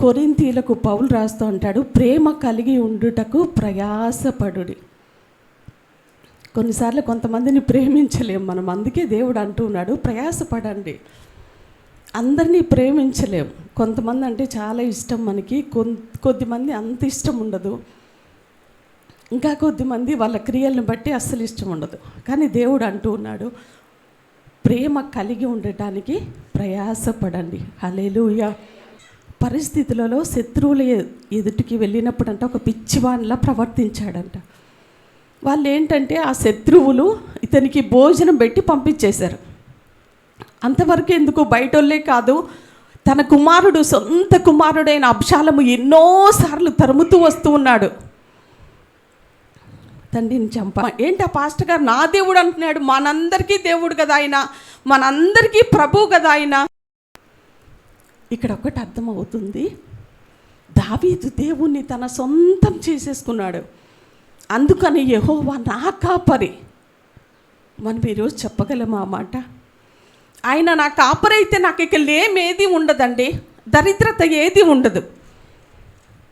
కొరింథీయులకు పౌలు రాస్తూ ఉంటాడు, ప్రేమ కలిగి ఉండుటకు ప్రయాసపడుడి. కొన్నిసార్లు కొంతమందిని ప్రేమించలేం మనం, అందుకే దేవుడు అంటూ ఉన్నాడు ప్రయాసపడండి. అందరినీ ప్రేమించలేం. కొంతమంది అంటే చాలా ఇష్టం మనకి, కొద్దిమంది అంత ఇష్టం ఉండదు, ఇంకా కొద్దిమంది వాళ్ళ క్రియలను బట్టి అస్సలు ఇష్టం ఉండదు. కానీ దేవుడు అంటూ ఉన్నాడు ప్రేమ కలిగి ఉండటానికి ప్రయాసపడండి. హల్లెలూయా. పరిస్థితులలో శత్రువుల ఎదుటికి వెళ్ళినప్పుడు అంట ఒక పిచ్చివానిలా ప్రవర్తించాడంట. వాళ్ళు ఏంటంటే ఆ శత్రువులు ఇతనికి భోజనం పెట్టి పంపించేశారు. అంతవరకు ఎందుకు, బయటోళ్ళే కాదు, తన కుమారుడు, సొంత కుమారుడైన అబ్షాలోము ఎన్నోసార్లు తరుముతూ వస్తూ ఉన్నాడు తండ్రిని చంప. ఏంటి ఆ పాస్టర్ గారు నా దేవుడు అంటున్నాడు, మనందరికీ దేవుడు కదా ఆయన, మనందరికీ ప్రభు కదా ఆయన. ఇక్కడ ఒకటి అర్థమవుతుంది, దావీదు దేవుణ్ణి తన సొంతం చేసేసుకున్నాడు. అందుకని యెహోవా నా కాపరి. మనం ఈరోజు చెప్పగలమా ఆ మాట? ఆయన నా కాపరి అయితే నాకు ఇక లేమేది ఉండదండి, దరిద్రత ఏది ఉండదు.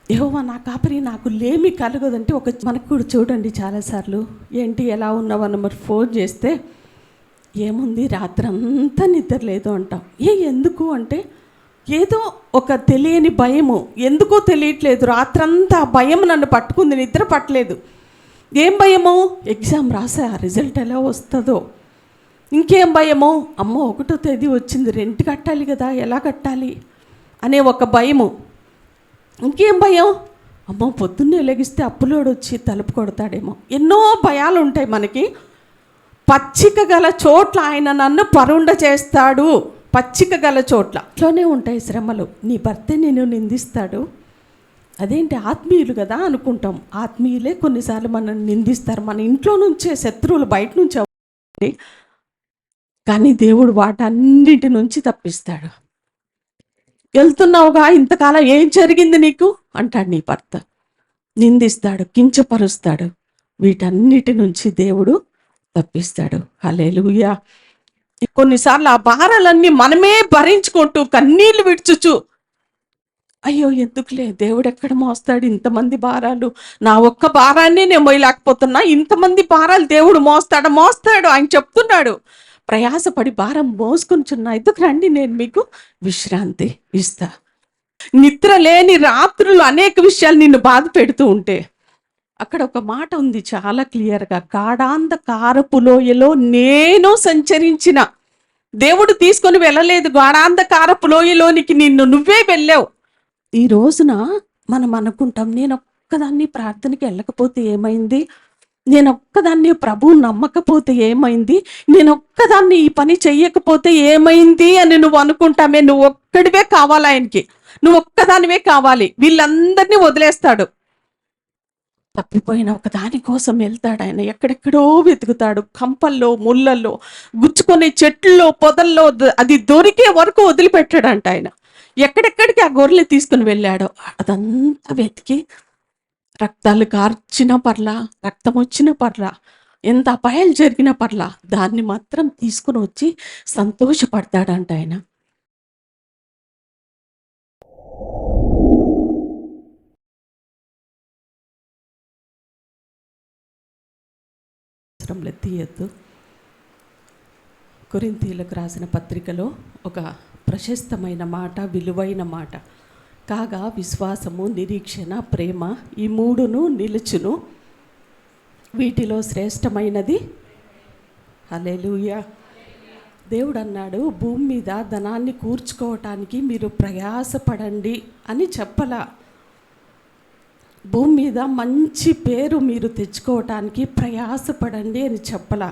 యెహోవా నా కాపరి, నాకు లేమి కలగదంటే మనకు కూడా చూడండి చాలాసార్లు ఏంటి ఎలా ఉన్నావన్న మరి ఫోన్ చేస్తే ఏముంది రాత్రంతా నిద్ర లేదు అంటాం. ఎందుకు అంటే ఏదో ఒక తెలియని భయము, ఎందుకో తెలియట్లేదు, రాత్రంతా భయం నన్ను పట్టుకుంది, నిద్ర పట్టలేదు. ఏం భయము? ఎగ్జామ్ రాసా, ఆ రిజల్ట్ ఎలా వస్తుందో. ఇంకేం భయము? అమ్మో 1వ తేదీ వచ్చింది, రెంట్ కట్టాలి కదా, ఎలా కట్టాలి అనే ఒక భయము. ఇంకేం భయం? అమ్మో పొద్దున్నే లెగిస్తే అప్పులోడు వచ్చి తలుపు కొడతాడేమో. ఎన్నో భయాలు ఉంటాయి మనకి. పచ్చిక గల చోట్ల ఆయన నన్ను పరుండ చేస్తాడు. పచ్చిక గల చోట్ల అట్లోనే ఉంటాయి శ్రమలు. నీ భర్తే నిన్ను నిందిస్తాడు. అదేంటి ఆత్మీయులు కదా అనుకుంటాం, ఆత్మీయులే కొన్నిసార్లు మనల్ని నిందిస్తారు. మన ఇంట్లో నుంచే శత్రువులు బయట నుంచి అవ్వండి, కానీ దేవుడు వాటన్నిటి నుంచి తప్పిస్తాడు. వెళ్తున్నావుగా, ఇంతకాలం ఏం జరిగింది నీకు అంటాడు నీ భర్త, నిందిస్తాడు, కించపరుస్తాడు. వీటన్నిటి నుంచి దేవుడు తప్పిస్తాడు. హల్లెలూయా. కొన్నిసార్లు ఆ భారాలన్నీ మనమే భరించుకుంటూ కన్నీళ్లు విడుచుచు, అయ్యో ఎందుకులే, దేవుడు ఎక్కడ మోస్తాడు ఇంతమంది భారాలు, నా ఒక్క భారాన్ని నేను మోయలేకపోతున్నా, ఇంతమంది భారాలు దేవుడు మోస్తాడు. ఆయన చెప్తున్నాడు ప్రయాసపడి భారం మోసుకుంటున్నా, ఎందుకు రండి నేను మీకు విశ్రాంతి ఇస్తా. నిద్ర లేని రాత్రులు అనేక విషయాలు నిన్ను బాధ పెడుతూ ఉంటే అక్కడ ఒక మాట ఉంది చాలా క్లియర్గా, గాఢాంధకారపు లోయలో నేను సంచరించిన. దేవుడు తీసుకొని వెళ్ళలేదు, గాఢాంధకారపు లోయలోనికి నువ్వే వెళ్ళావు. ఈ రోజున మనం అనుకుంటాం, నేను ఒక్కదాన్ని ప్రార్థనకి వెళ్ళకపోతే ఏమైంది, నేను ఒక్కదాన్ని ప్రభువు నమ్మకపోతే ఏమైంది, నేను ఒక్కదాన్ని ఈ పని చెయ్యకపోతే ఏమైంది అని నువ్వు అనుకుంటామే. నువ్వు ఒక్కడివే కావాలి ఆయనకి, నువ్వు ఒక్కదానివే కావాలి. వీళ్ళందరినీ వదిలేస్తాడు. తప్పిపోయిన ఒక దాని కోసం వెళ్తాడు ఆయన. ఎక్కడెక్కడో వెతుకుతాడు, కంపల్లో, ముళ్ళల్లో, గుచ్చుకునే చెట్లలో, పొదల్లో, అది దొరికే వరకు వదిలిపెట్టాడంట ఆయన. ఎక్కడెక్కడికి ఆ గొర్రెలు తీసుకుని వెళ్ళాడో అదంతా వెతికి, రక్తాలు కార్చిన పర్లా, రక్తం వచ్చిన పర్లా, ఎంత అపాయాలు జరిగిన పర్లా, దాన్ని మాత్రం తీసుకుని వచ్చి సంతోషపడతాడంట ఆయన. తీయద్దు. కొరింథీయులకు రాసిన పత్రికలో ఒక ప్రశస్తమైన మాట, విలువైన మాట, కాగా విశ్వాసము, నిరీక్షణ, ప్రేమ, ఈ మూడును నిలుచును, వీటిలో శ్రేష్టమైనది. హల్లెలూయా. దేవుడు అన్నాడు భూమి మీద ధనాన్ని కూర్చుకోవటానికి మీరు ప్రయాసపడండి అని చెప్పలా. భూమి మీద మంచి పేరు మీరు తెచ్చుకోవటానికి ప్రయాసపడండి అని చెప్పలా.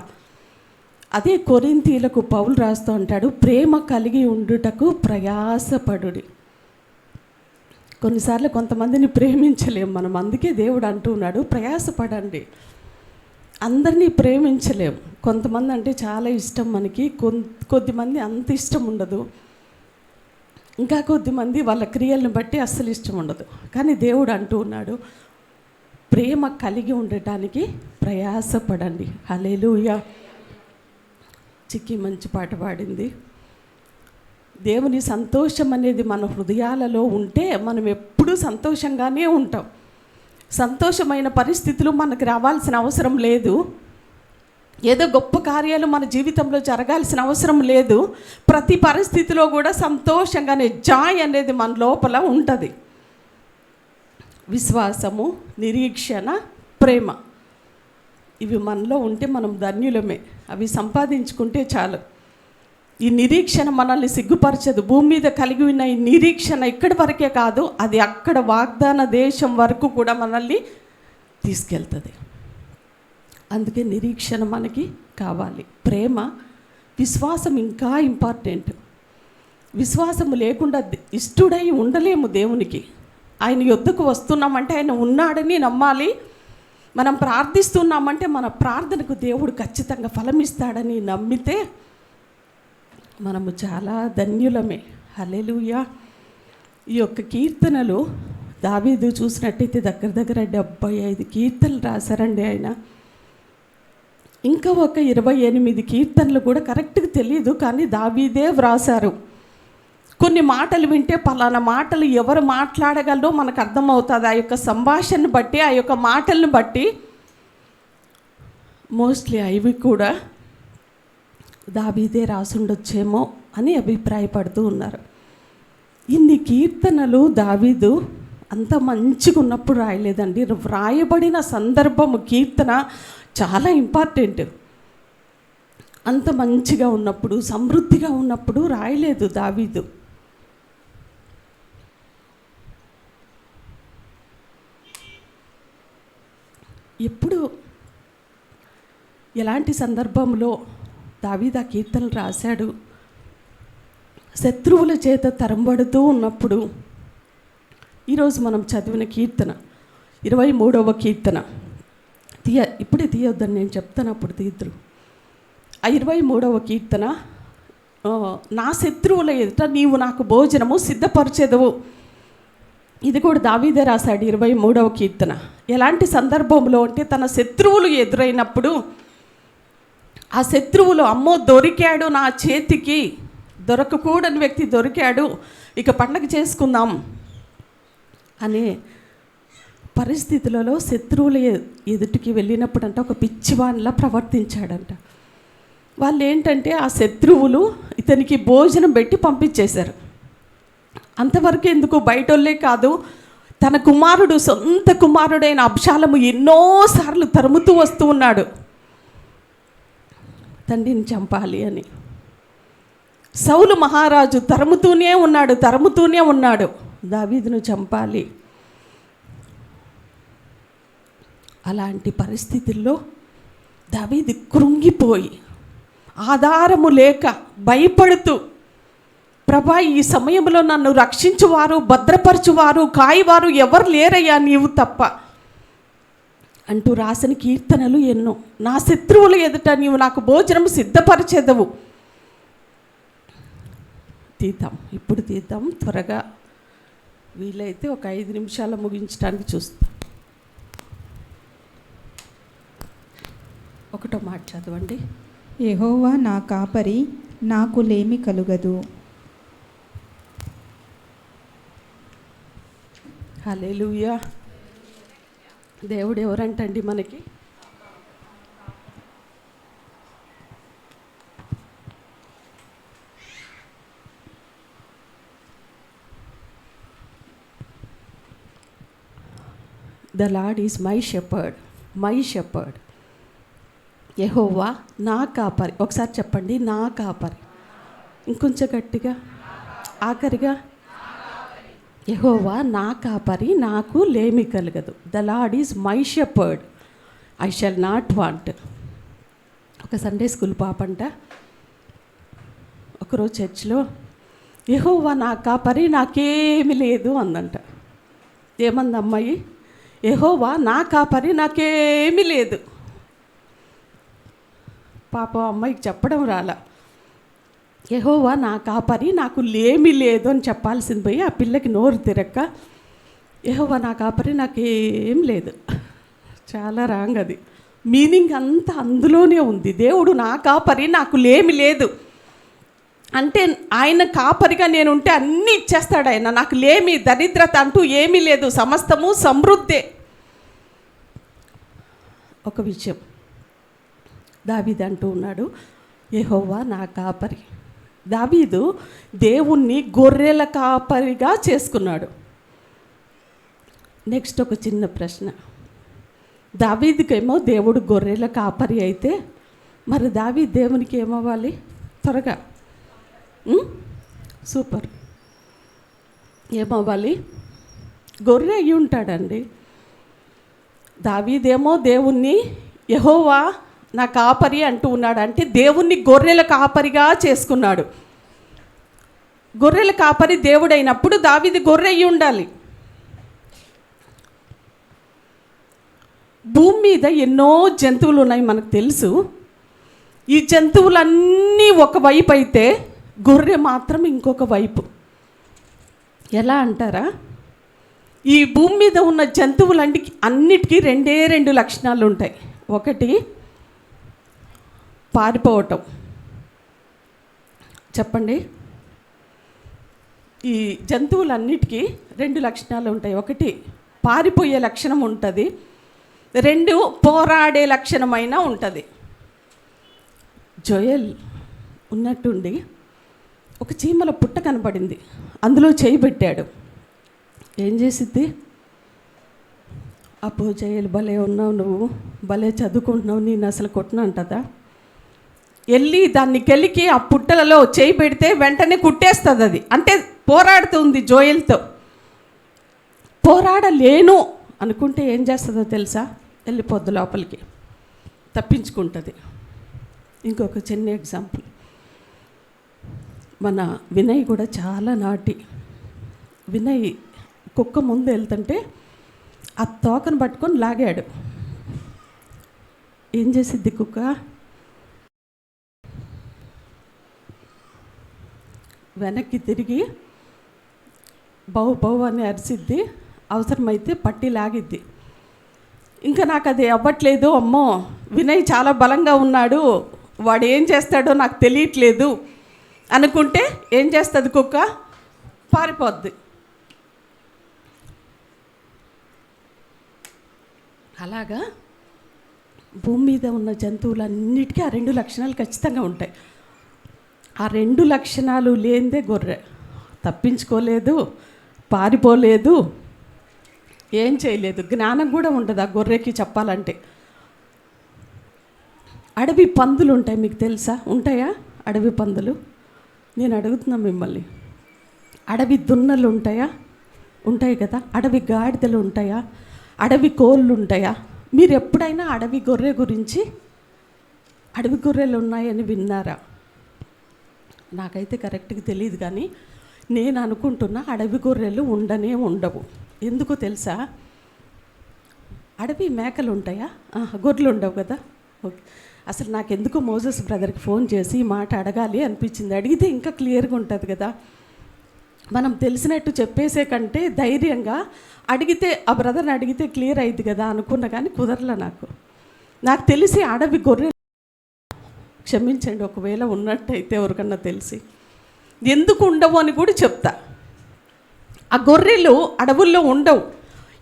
అదే కొరింథీయులకు పౌలు రాస్తూ ఉంటాడు, ప్రేమ కలిగి ఉండుటకు ప్రయాసపడుడి. కొన్నిసార్లు కొంతమందిని ప్రేమించలేం మనం, అందుకే దేవుడు అంటూ ఉన్నాడు ప్రయాసపడండి. అందరినీ ప్రేమించలేం. కొంతమంది అంటే చాలా ఇష్టం మనకి, కొద్దిమంది అంత ఇష్టం ఉండదు, ఇంకా కొద్దిమంది వాళ్ళ క్రియలను బట్టి అస్సలు ఇష్టం ఉండదు. కానీ దేవుడు అంటూ ఉన్నాడు ప్రేమ కలిగి ఉండటానికి ప్రయాసపడండి. హల్లెలూయా. చిక్కి మంచి పాట పాడింది. దేవుని సంతోషం అనేది మన హృదయాలలో ఉంటే మనం ఎప్పుడూ సంతోషంగానే ఉంటాం. సంతోషమైన పరిస్థితులు మనకు రావాల్సిన అవసరం లేదు. ఏదో గొప్ప కార్యాలు మన జీవితంలో జరగాల్సిన అవసరం లేదు. ప్రతి పరిస్థితిలో కూడా సంతోషంగానే జాయ్ అనేది మన లోపల ఉంటుంది. విశ్వాసము, నిరీక్షణ, ప్రేమ, ఇవి మనలో ఉంటే మనం ధన్యులమే. అవి సంపాదించుకుంటే చాలు. ఈ నిరీక్షణ మనల్ని సిగ్గుపరచదు. భూమి మీద కలిగి ఉన్న ఈ నిరీక్షణ ఇక్కడి వరకే కాదు, అది అక్కడ వాగ్దాన దేశం వరకు కూడా మనల్ని తీసుకెళ్తుంది. అందుకే నిరీక్షణ మనకి కావాలి. ప్రేమ, విశ్వాసం ఇంకా ఇంపార్టెంట్. విశ్వాసము లేకుండా ఇష్టడై ఉండలేము దేవునికి. ఆయన యొద్దకు వస్తున్నామంటే ఆయన ఉన్నాడని నమ్మాలి. మనం ప్రార్థిస్తున్నామంటే మన ప్రార్థనకు దేవుడు ఖచ్చితంగా ఫలమిస్తాడని నమ్మితే మనము చాలా ధన్యులమే. హల్లెలూయా. ఈ యొక్క కీర్తనలు దావీదు చూసినట్టయితే దగ్గర దగ్గర 75 కీర్తనలు రాశారండి ఆయన. ఇంకా ఒక 28 కీర్తనలు కూడా కరెక్ట్గా తెలియదు, కానీ దావీదే వ్రాసారు. కొన్ని మాటలు వింటే పలానా మాటలు ఎవరు మాట్లాడగలరో మనకు అర్థమవుతుంది. ఆ యొక్క సంభాషణను బట్టి, ఆ యొక్క మాటలను బట్టి మోస్ట్లీ అవి కూడా దావీదే రాసుండొచ్చేమో అని అభిప్రాయపడుతూ ఉన్నారు. ఇన్ని కీర్తనలు దావీదు అంత మంచిగా ఉన్నప్పుడు రాయలేదండి. వ్రాయబడిన సందర్భము, కీర్తన చాలా ఇంపార్టెంట్. అంత మంచిగా ఉన్నప్పుడు, సమృద్ధిగా ఉన్నప్పుడు రాయలేదు దావీదు. ఎప్పుడు ఎలాంటి సందర్భంలో దావీదు ఆ కీర్తనలు రాశాడు? శత్రువుల చేత తరంబడుతూ ఉన్నప్పుడు. ఈరోజు మనం చదివిన కీర్తన 23వ కీర్తన ఇప్పుడే తీయొద్దని నేను చెప్తాను, అప్పుడు తీద్దరు. ఆ 23వ కీర్తన, నా శత్రువుల ఎదుట నీవు నాకు భోజనము సిద్ధపరిచెదవు. ఇది కూడా దావీదే రాశాడు 23వ కీర్తన. ఎలాంటి సందర్భంలో అంటే తన శత్రువులు ఎదురైనప్పుడు, ఆ శత్రువులు అమ్మో దొరికాడు నా చేతికి, దొరకకూడని వ్యక్తి దొరికాడు, ఇక పండగ చేసుకుందాం అనే పరిస్థితులలో శత్రువుల ఎదుటికి వెళ్ళినప్పుడు అంట ఒక పిచ్చివానిలా ప్రవర్తించాడంట. వాళ్ళు ఏంటంటే ఆ శత్రువులు ఇతనికి భోజనం పెట్టి పంపించేశారు. అంతవరకు ఎందుకు, బయటోళ్ళే కాదు, తన కుమారుడు, సొంత కుమారుడైన అబ్షాలోము ఎన్నోసార్లు తరుముతూ వస్తూ ఉన్నాడు తండ్రిని చంపాలి అని. సౌలు మహారాజు తరుముతూనే ఉన్నాడు దావీదును చంపాలి. అలాంటి పరిస్థితుల్లో దావీదు కృంగిపోయి ఆధారము లేక భయపడుతూ, ప్రభా ఈ సమయంలో నన్ను రక్షించువారు, భద్రపరచువారు, కాయవారు ఎవరు లేరయ్యా నీవు తప్ప అంటూ రాసిన కీర్తనలు ఎన్నో. నా శత్రువుల ఎదుట నీవు నాకు భోజనం సిద్ధపరిచెదవు. ఇప్పుడు తీద్దాం త్వరగా, వీలైతే ఒక 5 నిమిషాలు ముగించడానికి చూస్తాం. ఒకటో మాట చదవండి. యెహోవా నా కాపరి, నాకు లేమి కలుగదు. హల్లెలూయా. దేవుడు ఎవరంటండి మనకి? The Lord is my shepherd, my shepherd. యెహోవా నా కాపరి. ఒకసారి చెప్పండి, నా కాపరి. ఇంకొంచెం గట్టిగా, ఆఖరిగా, యెహోవా నా కాపరి, నాకు లేమి కలగదు. The Lord is my shepherd, I shall not want. ఒక సండే స్కూల్ పాపంట ఒకరోజు చర్చ్లో, యెహోవా నా కాపరి, నాకేమి లేదు అందంట. ఏమంది అమ్మాయి? యెహోవా నా కాపరి, నాకేమీ లేదు. పాపం అమ్మాయికి చెప్పడం రాలా. యెహోవా నా కాపరి, నాకు లేమి లేదు అని చెప్పాల్సింది పోయి ఆ పిల్లకి నోరు తిరక్క యెహోవా నా కాపరి, నాకేం లేదు. చాలా రాంగ్ అది. మీనింగ్ అంతా అందులోనే ఉంది. దేవుడు నా కాపరి, నాకు లేమి లేదు. అంటే ఆయన కాపరిగా నేను ఉంటే అన్నీ ఇచ్చేస్తాడు ఆయన. నాకు లేమి దరిద్రత అంటూ ఏమీ లేదు, సమస్తము సమృద్ధే. ఒక విషయం దావీదు అంటూ ఉన్నాడు, యెహోవా నా కాపరి. దావీదు దేవుణ్ణి గొర్రెల కాపరిగా చేసుకున్నాడు. నెక్స్ట్ ఒక చిన్న ప్రశ్న, దావీదుకేమో దేవుడు గొర్రెల కాపరి అయితే మరి దావీదు దేవునికి ఏమవ్వాలి? త్వరగా సూపర్, ఏమవ్వాలి? గొర్రె అయి ఉంటాడండి. దావీదేమో దేవుణ్ణి యెహోవా నా కాపరి అంటూ ఉన్నాడు, అంటే దేవుణ్ణి గొర్రెల కాపరిగా చేసుకున్నాడు. గొర్రెల కాపరి దేవుడైనప్పుడు దావీదు గొర్రె అయి ఉండాలి. భూమి మీద ఎన్నో జంతువులు ఉన్నాయి మనకు తెలుసు. ఈ జంతువులన్నీ ఒకవైపు అయితే గొర్రె మాత్రం ఇంకొక వైపు. ఎలా అంటారా? ఈ భూమి మీద ఉన్న జంతువులన్నిటికీ రెండు లక్షణాలు ఉంటాయి. ఒకటి పారిపోవటం. చెప్పండి, ఈ జంతువులన్నిటికీ 2 లక్షణాలు ఉంటాయి. ఒకటి పారిపోయే లక్షణం ఉంటుంది, 2 పోరాడే లక్షణమైన ఉంటుంది. జోయల్ ఉన్నట్టుండి ఒక చీమల పుట్ట కనపడింది, అందులో చేయి పెట్టాడు. ఏం చేసిద్ది? అబ్బో జోయల్ భలే ఉన్నావు, నువ్వు భలే చదువుకుంటున్నావు, నేను అసలు కొట్టను అంటదా? వెళ్ళి దాన్ని కెలికి ఆ పుట్టలలో చేయి పెడితే వెంటనే కుట్టేస్తుంది. అది అంటే పోరాడుతుంది జోయల్తో. పోరాడలేను అనుకుంటే ఏం చేస్తుందో తెలుసా? వెళ్ళిపోద్ది లోపలికి, తప్పించుకుంటుంది. ఇంకొక చిన్న ఎగ్జాంపుల్, మన వినయ్ కూడా చాలా నాటి. వినయ్ కుక్క ముందు వెళ్తుంటే ఆ తోకను పట్టుకొని లాగాడు. ఏం చేసిద్ది కుక్క? వెనక్కి తిరిగి బౌ బౌ అని అరిసిద్ది, అవసరమైతే పట్టి లాగిద్ది. ఇంకా నాకు అది అవ్వట్లేదు, అమ్మో వినయ్ చాలా బలంగా ఉన్నాడు, వాడు ఏం చేస్తాడో నాకు తెలియట్లేదు అనుకుంటే ఏం చేస్తుంది కుక్క? పారిపోద్ది. అలాగా భూమి మీద ఉన్న జంతువులన్నిటికీ ఆ 2 లక్షణాలు ఖచ్చితంగా ఉంటాయి. ఆ 2 లక్షణాలు లేనిదే గొర్రె. తప్పించుకోలేదు, పారిపోలేదు, ఏం చేయలేదు. జ్ఞానం కూడా ఉండదు ఆ గొర్రెకి చెప్పాలంటే. అడవి పందులు ఉంటాయి, మీకు తెలుసా? ఉంటాయా అడవి పందులు? నేను అడుగుతున్నా మిమ్మల్ని, అడవి దున్నలు ఉంటాయా? ఉంటాయి కదా. అడవి గాడిదలు ఉంటాయా? అడవి కోళ్ళు ఉంటాయా? మీరు ఎప్పుడైనా అడవి గొర్రె గురించి, అడవి గొర్రెలు ఉన్నాయని విన్నారా? నాకైతే కరెక్ట్గా తెలియదు, కానీ నేను అనుకుంటున్నా అడవి గొర్రెలు ఉండవు. ఎందుకో తెలుసా? అడవి మేకలు ఉంటాయా? గొర్రెలు ఉండవు కదా. ఓకే, అసలు నాకెందుకో మోజెస్ బ్రదర్కి ఫోన్ చేసి ఈ మాట అడగాలి అనిపించింది. అడిగితే ఇంకా క్లియర్గా ఉంటుంది కదా. మనం తెలిసినట్టు చెప్పేసే కంటే ధైర్యంగా అడిగితే, ఆ బ్రదర్ని అడిగితే క్లియర్ అయింది కదా అనుకున్నా, కానీ కుదరలే నాకు తెలిసి అడవి గొర్రె, క్షమించండి ఒకవేళ ఉన్నట్టయితే ఎవరికన్నా తెలిసి, ఎందుకు ఉండవు అని కూడా చెప్తా. ఆ గొర్రెలు అడవుల్లో ఉండవు.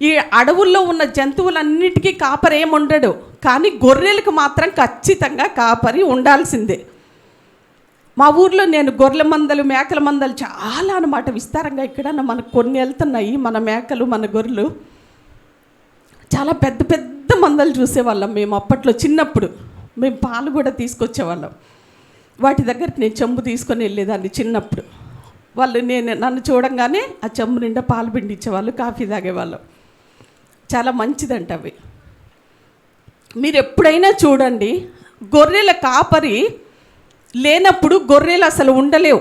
ఈ అడవుల్లో ఉన్న జంతువులన్నిటికీ కాపరి ఏముండడు, కానీ గొర్రెలకు మాత్రం ఖచ్చితంగా కాపరి ఉండాల్సిందే. మా ఊర్లో నేను గొర్రెల మందలు, మేకల మందలు చాలా అన్నమాట విస్తారంగా. ఇక్కడ మనకు కొన్ని వెళ్తున్నాయి, మన మేకలు, మన గొర్రెలు. చాలా పెద్ద పెద్ద మందలు చూసేవాళ్ళం మేము అప్పట్లో. చిన్నప్పుడు మేము పాలు కూడా తీసుకొచ్చేవాళ్ళం. వాటి దగ్గరికి నేను చెంబు తీసుకొని వెళ్ళేదాన్ని చిన్నప్పుడు. వాళ్ళు నన్ను చూడంగానే ఆ చెంబు నిండా పాలు పిండిచ్చేవాళ్ళు, కాఫీ తాగేవాళ్ళం. చాలా మంచిదంట అవి. మీరు ఎప్పుడైనా చూడండి, గొర్రెల కాపరి లేనప్పుడు గొర్రెలు అసలు ఉండలేవు,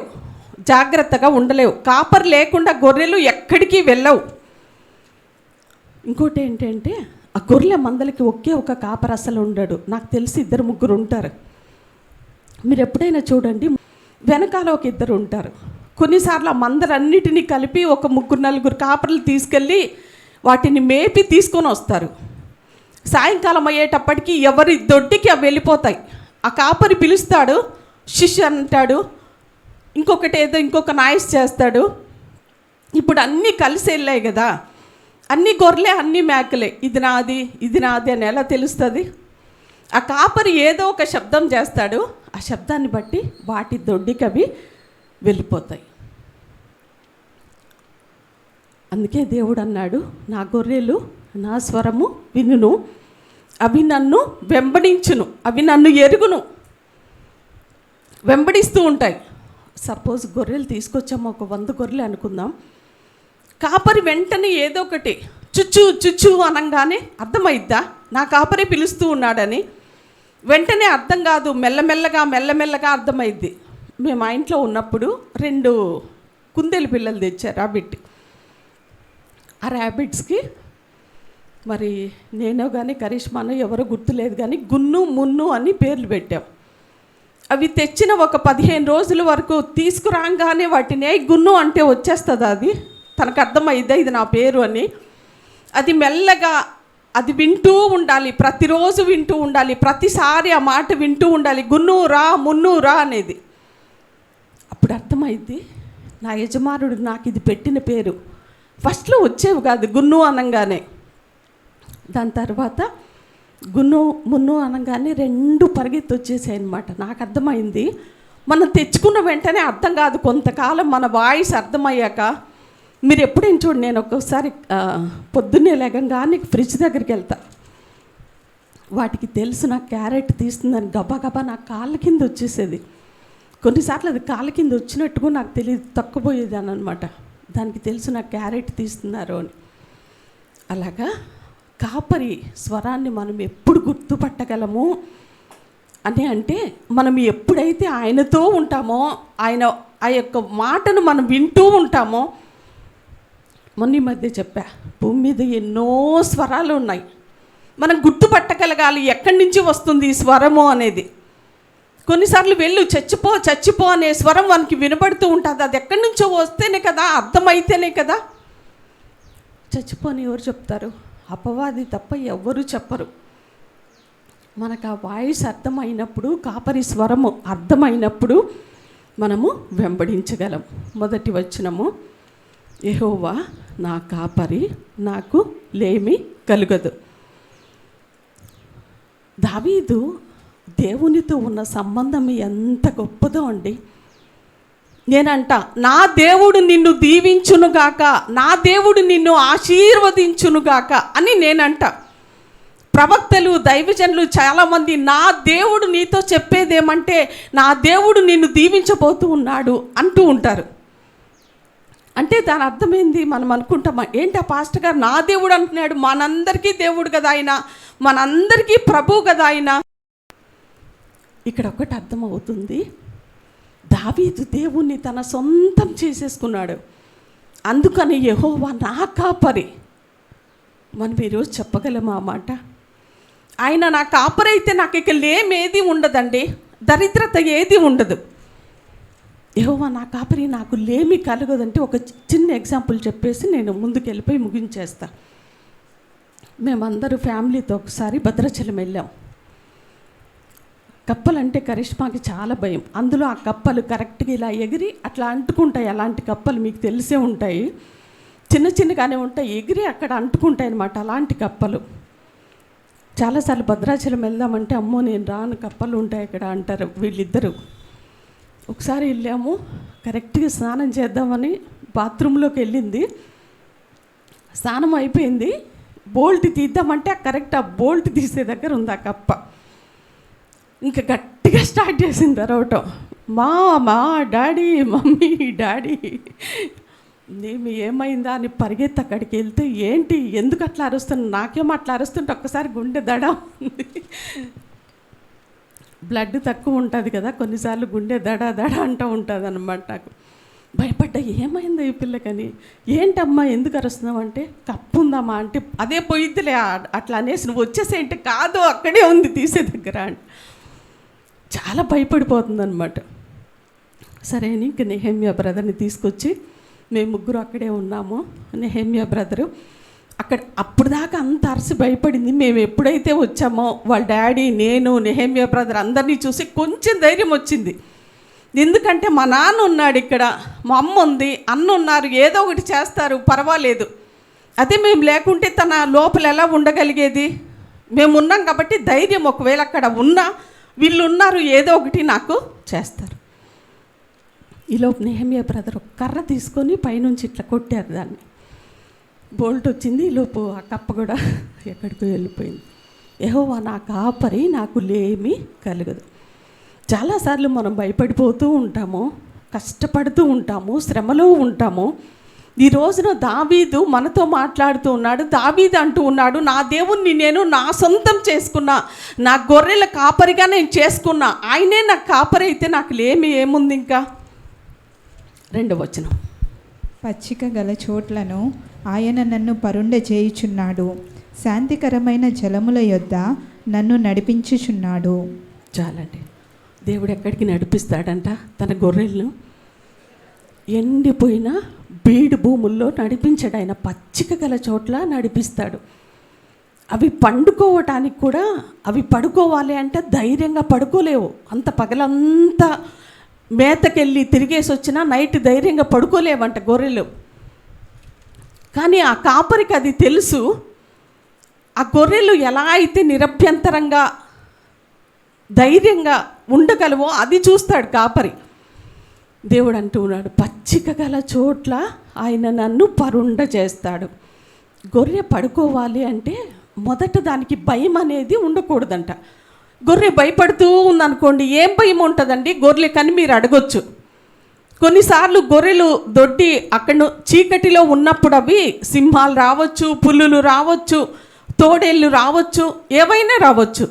జాగ్రత్తగా ఉండలేవు. కాపరి లేకుండా గొర్రెలు ఎక్కడికి వెళ్ళవు. ఇంకోటి ఏంటంటే, ఆ గొర్రెల మందలకి ఒకే ఒక కాపరి అసలు ఉండడు. నాకు తెలిసి 2-3 ఉంటారు. మీరు ఎప్పుడైనా చూడండి, వెనకాల ఒక 2 ఉంటారు. కొన్నిసార్లు ఆ మందలన్నిటినీ కలిపి ఒక 3-4 కాపర్లు తీసుకెళ్ళి వాటిని మేపి తీసుకొని వస్తారు. సాయంకాలం అయ్యేటప్పటికి ఎవరి దొడ్డికి అవి వెళ్ళిపోతాయి. ఆ కాపరి పిలుస్తాడు, శిష్యు అంటాడు, ఇంకొకటి ఏదో ఇంకొక నాయిస్ చేస్తాడు. ఇప్పుడు అన్నీ కలిసి వెళ్ళాయి కదా, అన్ని గొర్రెలే అన్ని మేకలే, ఇది నాది అని ఎలా తెలుస్తుంది? ఆ కాపరి ఏదో ఒక శబ్దం చేస్తాడు, ఆ శబ్దాన్ని బట్టి వాటి దొడ్డికి అవి వెళ్ళిపోతాయి. అందుకే దేవుడు అన్నాడు, నా గొర్రెలు నా స్వరము వినును, అవి నన్ను వెంబడించును, అవి నన్ను ఎరుగును. వెంబడిస్తూ ఉంటాయి. సపోజ్ గొర్రెలు తీసుకొచ్చాము, ఒక 100 గొర్రెలు అనుకుందాం. కాపరి వెంటనే ఏదో ఒకటి చుచ్చు అనగానే అర్థమైద్దా నా కాపరి పిలుస్తూ ఉన్నాడని? వెంటనే అర్థం కాదు, మెల్లమెల్లగా అర్థమైద్ది. మేము మా ఇంట్లో ఉన్నప్పుడు 2 కుందేలు పిల్లలు తెచ్చారు, ర్యాబిట్. ఆ ర్యాబిట్స్కి మరి నేనో కానీ కరిష్మానో ఎవరో గుర్తులేదు కానీ గున్ను మున్ను అని పేర్లు పెట్టాం. అవి తెచ్చిన ఒక 15 రోజుల వరకు తీసుకురాగానే వాటిని గున్ను అంటే వచ్చేస్తుంది, అది తనకు అర్థమైద్దా ఇది నా పేరు అని. అది మెల్లగా అది వింటూ ఉండాలి, ప్రతిరోజు వింటూ ఉండాలి, ప్రతిసారి ఆ మాట వింటూ ఉండాలి, గున్ను రా మున్ను రా అనేది. అప్పుడు అర్థమైద్ది నా యజమానుడు నాకు ఇది పెట్టిన పేరు. ఫస్ట్లో వచ్చేవి కాదు గున్ను అనగానే. దాని తర్వాత గున్ను మున్ను అనగానే 2 పరిగెత్తి వచ్చేసాయి అన్నమాట. నాకు అర్థమైంది, మనం తెచ్చుకున్న వెంటనే అర్థం కాదు, కొంతకాలం మన వాయిస్ అర్థమయ్యాక. మీరు ఎప్పుడైనా చూడండి, నేను ఒక్కొక్కసారి పొద్దున్నే లేకంగానే ఫ్రిడ్జ్ దగ్గరికి వెళ్తా. వాటికి తెలుసు నాకు క్యారెట్ తీస్తుందని, గబా నా కాళ్ళ కింద వచ్చేసేది. కొన్నిసార్లు అది కాళ్ళ కింద వచ్చినట్టుగా నాకు తెలియదు, తక్కుపోయేదాన్ని అనమాట. దానికి తెలుసు నాకు క్యారెట్ తీస్తున్నారు అని. అలాగా కాపరి స్వరాన్ని మనం ఎప్పుడు గుర్తుపట్టగలము అని అంటే, మనం ఎప్పుడైతే ఆయనతో ఉంటామో, ఆయన ఆ యొక్క మాటను మనం వింటూ ఉంటామో. మొన్న ఈ మధ్య చెప్పా, భూమి మీద ఎన్నో స్వరాలు ఉన్నాయి, మనం గుర్తుపట్టగలగాలి ఎక్కడి నుంచి వస్తుంది ఈ స్వరము అనేది. కొన్నిసార్లు చచ్చిపో అనే స్వరం మనకి వినబడుతూ ఉంటుంది. అది ఎక్కడి నుంచో వస్తేనే కదా, అర్థమైతేనే కదా. చచ్చిపోని ఎవరు చెప్తారు? అపవాది తప్ప ఎవ్వరూ చెప్పరు. మనకు ఆ వాయిస్ అర్థమైనప్పుడు, కాపరి స్వరము అర్థమైనప్పుడు మనము వెంబడించగలం. మొదటి వచనము, యెహోవా నా కాపరి, నాకు లేమి కలుగదు. దావీదు దేవునితో ఉన్న సంబంధం ఎంత గొప్పదో అండి. నేనంట, నా దేవుడు నిన్ను దీవించునుగాక, నా దేవుడు నిన్ను ఆశీర్వదించునుగాక అని నేనంట. ప్రవక్తలు దైవజనులు చాలామంది నా దేవుడు నీతో చెప్పేదేమంటే, నా దేవుడు నిన్ను దీవించబోతూ ఉన్నాడు అంటూ ఉంటారు. అంటే దాని అర్థమైంది, మనం అనుకుంటామా ఏంటి ఆ పాస్టర్ గారు నా దేవుడు అంటున్నాడు, మనందరికీ దేవుడు కదా ఆయన, మనందరికీ ప్రభు కదా ఆయన. ఇక్కడ ఒకటి అర్థమవుతుంది, దావీదు దేవుణ్ణి తన సొంతం చేసేసుకున్నాడు. అందుకని యెహోవా నా కాపరి. మనం ఈరోజు చెప్పగలమా ఆ మాట? ఆయన నా కాపరి అయితే నాకు ఇక లేమేది ఉండదండి, దరిద్రత ఏది ఉండదు. యెహోవా నా కాపరి, నాకు లేమి కలగదంటే ఒక చిన్న ఎగ్జాంపుల్ చెప్పేసి నేను ముందుకు వెళ్ళిపోయి ముగించేస్తా. మేమందరూ ఫ్యామిలీతో ఒకసారి భద్రాచలం వెళ్ళాం. కప్పలంటే కరిష్మాకి చాలా భయం. అందులో ఆ కప్పలు కరెక్ట్గా ఇలా ఎగిరి అట్లా అంటుకుంటాయి. అలాంటి కప్పలు మీకు తెలిసే ఉంటాయి, చిన్నగానే ఉంటాయి, ఎగిరి అక్కడ అంటుకుంటాయి అన్నమాట. అలాంటి కప్పలు చాలాసార్లు భద్రాచలం వెళ్దామంటే అమ్మో నేను రాను, కప్పలు ఉంటాయి అక్కడ అంటారు వీళ్ళిద్దరూ. ఒకసారి వెళ్ళాము, కరెక్ట్గా స్నానం చేద్దామని బాత్రూంలోకి వెళ్ళింది. స్నానం అయిపోయింది, బోల్ట్ తీద్దామంటే కరెక్ట్ ఆ బోల్ట్ తీసే దగ్గర ఉంది ఆ కప్ప. ఇంకా గట్టిగా స్టార్ట్ చేసింది అరవటం, మా డాడీ, మమ్మీ, డాడీ. నేను ఏమైందా అని పరిగెత్తి అక్కడికి వెళ్తే, ఏంటి ఎందుకు అట్లా అరుస్తున్నా, నాకేమో అట్లా అరుస్తుంటే ఒక్కసారి గుండె దడ ఉంది. బ్లడ్ తక్కువ ఉంటుంది కదా, కొన్నిసార్లు గుండె దడ అంటూ ఉంటుంది అన్నమాట. నాకు భయపడ్డా, ఏమైందో ఈ పిల్లకని. ఏంటమ్మా ఎందుకు అరుస్తున్నావు అంటే, కప్పు ఉందమ్మా అంటే, అదే పోయిద్దిలే అట్లా అనేసి నువ్వు వచ్చేసేంటే, కాదు అక్కడే ఉంది తీసే దగ్గర అంటే. చాలా భయపడిపోతుందన్నమాట. సరే అని ఇంక నెహెమ్యా బ్రదర్ని తీసుకొచ్చి మేము ముగ్గురు అక్కడే ఉన్నాము. నెహెమ్యా బ్రదరు అక్కడ అప్పుడు దాకా అంత అరసి భయపడింది. మేము ఎప్పుడైతే వచ్చామో వాళ్ళ డాడీ, నేను, నెహెమ్యా బ్రదర్ అందరినీ చూసి కొంచెం ధైర్యం వచ్చింది. ఎందుకంటే మా నాన్న ఉన్నాడు ఇక్కడ, మా అమ్మ ఉంది, అన్న ఉన్నారు, ఏదో ఒకటి చేస్తారు, పర్వాలేదు. అదే మేము లేకుంటే తన లోపల ఎలా ఉండగలిగేది? మేము ఉన్నాం కాబట్టి ధైర్యం, ఒకవేళ అక్కడ ఉన్నా వీళ్ళు ఉన్నారు, ఏదో ఒకటి నాకు చేస్తారు. ఈలోపు నెహెమ్యా బ్రదర్ ఒక కర్ర తీసుకొని పైనుంచి ఇట్లా కొట్టారు, దాన్ని బోల్ట్ వచ్చింది. ఈలోపు ఆ కప్ప కూడా ఎక్కడికో వెళ్ళిపోయింది. యెహోవా నా కాపరి, నాకు లేమి కలగదు. చాలాసార్లు మనం భయపడిపోతూ ఉంటాము, కష్టపడుతూ ఉంటాము, శ్రమలో ఉంటాము. ఈ రోజున దావీదు మనతో మాట్లాడుతూ ఉన్నాడు. దావీదు అంటూ ఉన్నాడు, నా దేవుణ్ణి నేను నా సొంతం చేసుకున్నా, నా గొర్రెల కాపరిగా నేను చేసుకున్నా, ఆయనే నాకు కాపరి అయితే నాకు లేమి ఏముంది? ఇంకా 2వ వచనం, పచ్చిక గల చోట్లను ఆయన నన్ను పరుండ చేయుచున్నాడు, శాంతికరమైన జలముల యొద్ద నన్ను నడిపించుచున్నాడు. చాలండి. దేవుడు ఎక్కడికి నడిపిస్తాడంట? తన గొర్రెలను ఎండిపోయిన బీడు భూముల్లో నడిపించాడు. ఆయన పచ్చిక గల చోట్ల నడిపిస్తాడు. అవి పండుకోవటానికి కూడా, అవి పడుకోవాలి అంటే ధైర్యంగా పడుకోలేవు. అంత పగలంతా మేతకెళ్ళి తిరిగేసి వచ్చినా నైట్ ధైర్యంగా పడుకోలేవంట గొర్రెలు. కానీ ఆ కాపరికి అది తెలుసు. ఆ గొర్రెలు ఎలా అయితే నిరభ్యంతరంగా ధైర్యంగా ఉండగలవో అది చూస్తాడు కాపరి. దేవుడు అంటూ ఉన్నాడు, పచ్చిక గల చోట్ల ఆయన నన్ను పరుండ చేస్తాడు. గొర్రె పడుకోవాలి అంటే మొదట దానికి భయం అనేది ఉండకూడదంట. గొర్రె భయపడుతూ ఉందనుకోండి, ఏం భయం ఉంటుందండి గొర్రె కని మీరు అడగొచ్చు. కొన్నిసార్లు గొర్రెలు దొడ్డి అక్కడ చీకటిలో ఉన్నప్పుడు అవి సింహాలు రావచ్చు, పులులు రావచ్చు, తోడేళ్ళు రావచ్చు, ఏవైనా రావచ్చు.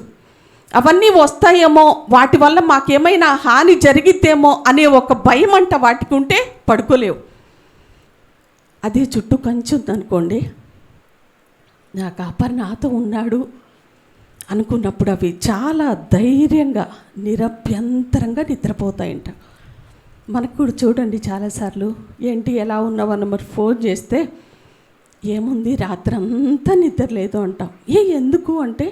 అవన్నీ వస్తాయేమో, వాటి వల్ల మాకేమైనా హాని జరిగిద్దేమో అనే ఒక భయం అంట వాటికి ఉంటే పడుకోలేవు. అదే చుట్టూ కంచి ఉందనుకోండి, నా కాపరి నాతో ఉన్నాడు అనుకున్నప్పుడు అవి చాలా ధైర్యంగా నిరభ్యంతరంగా నిద్రపోతాయంట. మనకు కూడా చూడండి, చాలాసార్లు ఏంటి ఎలా ఉన్నావన్న మరి ఫోన్ చేస్తే ఏముంది రాత్రంతా నిద్ర లేదు అంటాం. ఎందుకు అంటే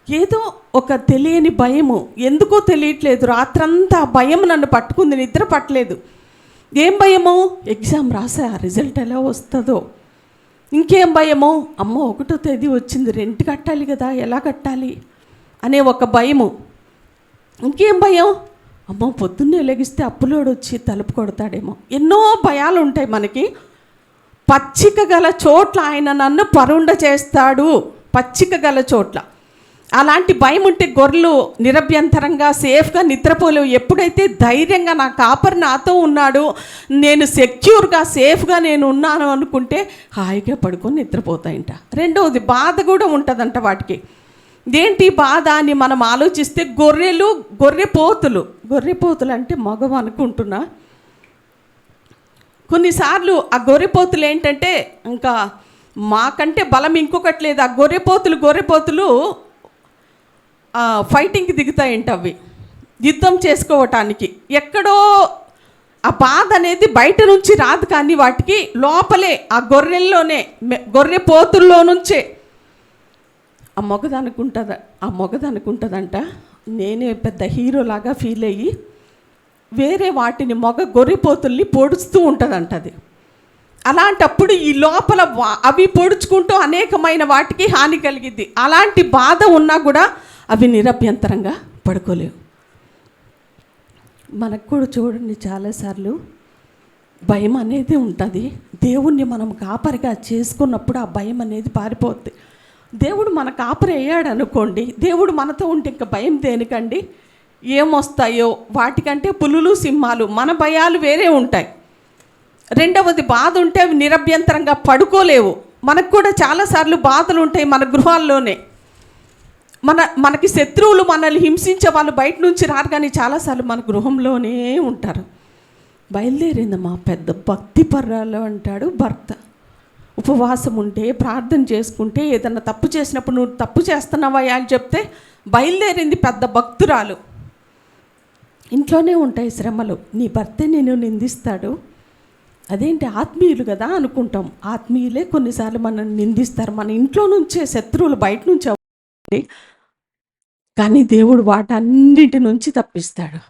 ఏదో ఒక తెలియని భయము, ఎందుకో తెలియట్లేదు, రాత్రంతా ఆ భయం నన్ను పట్టుకుంది, నిద్ర పట్టలేదు. ఏం భయము? ఎగ్జామ్ రాసా, రిజల్ట్ ఎలా వస్తుందో. ఇంకేం భయము? అమ్మో 1వ తేదీ వచ్చింది, రెంట్ కట్టాలి కదా, ఎలా కట్టాలి అనే ఒక భయము. ఇంకేం భయం? అమ్మో పొద్దున్నే లెగిస్తే అప్పులోడు వచ్చి తలుపు కొడతాడేమో. ఎన్నో భయాలు ఉంటాయి మనకి. పచ్చిక గల చోట్ల ఆయన నన్ను పరుండ చేస్తాడు. పచ్చిక గల చోట్ల అలాంటి భయం ఉంటే గొర్రెలు నిరభ్యంతరంగా సేఫ్గా నిద్రపోలేవు. ఎప్పుడైతే ధైర్యంగా నా కాపరి నాతో ఉన్నాడు, నేను సెక్యూర్గా సేఫ్గా నేను ఉన్నాను అనుకుంటే హాయిగా పడుకొని నిద్రపోతాయంట. 2వది బాధ కూడా ఉంటుందంట వాటికి. ఏంటి బాధ అని మనం ఆలోచిస్తే గొర్రెపోతులు అంటే మగం అనుకుంటున్నా. కొన్నిసార్లు ఆ గొర్రెపోతులు ఏంటంటే ఇంకా మాకంటే బలం ఇంకొకటి లేదు. ఆ గొర్రెపోతులు ఫైటింగ్కి దిగుతాయంట. అవి యుద్ధం చేసుకోవటానికి ఎక్కడో ఆ బాధ అనేది బయట నుంచి రాదు, కానీ వాటికి లోపలే ఆ గొర్రెపోతుల్లో నుంచే ఆ మొగదనుకుంటుందంట నేనే పెద్ద హీరోలాగా ఫీల్ అయ్యి వేరే వాటిని గొర్రెపోతుల్ని పొడుస్తూ ఉంటుందంట అది. అలాంటప్పుడు ఈ లోపల అవి పొడుచుకుంటూ అనేకమైన వాటికి హాని కలిగిద్ది. అలాంటి బాధ ఉన్నా కూడా అవి నిరభ్యంతరంగా పడుకోలేవు. మనకు కూడా చూడండి, చాలాసార్లు భయం అనేది ఉంటుంది. దేవుణ్ణి మనం కాపరిగా చేసుకున్నప్పుడు ఆ భయం అనేది పారిపోద్ది. దేవుడు మన కాపరి అయ్యాడు అనుకోండి, దేవుడు మనతో ఉంటే ఇంకా భయం దేనికండి? ఏమొస్తాయో వాటికంటే పులులు సింహాలు, మన భయాలు వేరే ఉంటాయి. 2వది బాధ ఉంటే అవి నిరభ్యంతరంగా పడుకోలేవు. మనకు కూడా చాలాసార్లు బాధలు ఉంటాయి మన గృహాల్లోనే. మనకి శత్రువులు, మనల్ని హింసించే వాళ్ళు బయట నుంచి రారు, కానీ చాలాసార్లు మన గృహంలోనే ఉంటారు. బయలుదేరిందమ్మా పెద్ద భక్తి పర్రాలు అంటాడు భర్త. ఉపవాసం ఉంటే, ప్రార్థన చేసుకుంటే, ఏదన్నా తప్పు చేసినప్పుడు నువ్వు తప్పు చేస్తున్నావా అని చెప్తే బయలుదేరింది పెద్ద భక్తురాలు. ఇంట్లోనే ఉంటాయి శ్రమలు. నీ భర్తే నేను నిందిస్తాడు, అదేంటి ఆత్మీయులు కదా అనుకుంటాం. ఆత్మీయులే కొన్నిసార్లు మనల్ని నిందిస్తారు. మన ఇంట్లో నుంచే శత్రువులు బయట నుంచి అవ్వండి, కానీ దేవుడు వాటన్నిటి నుంచి తప్పిస్తాడు.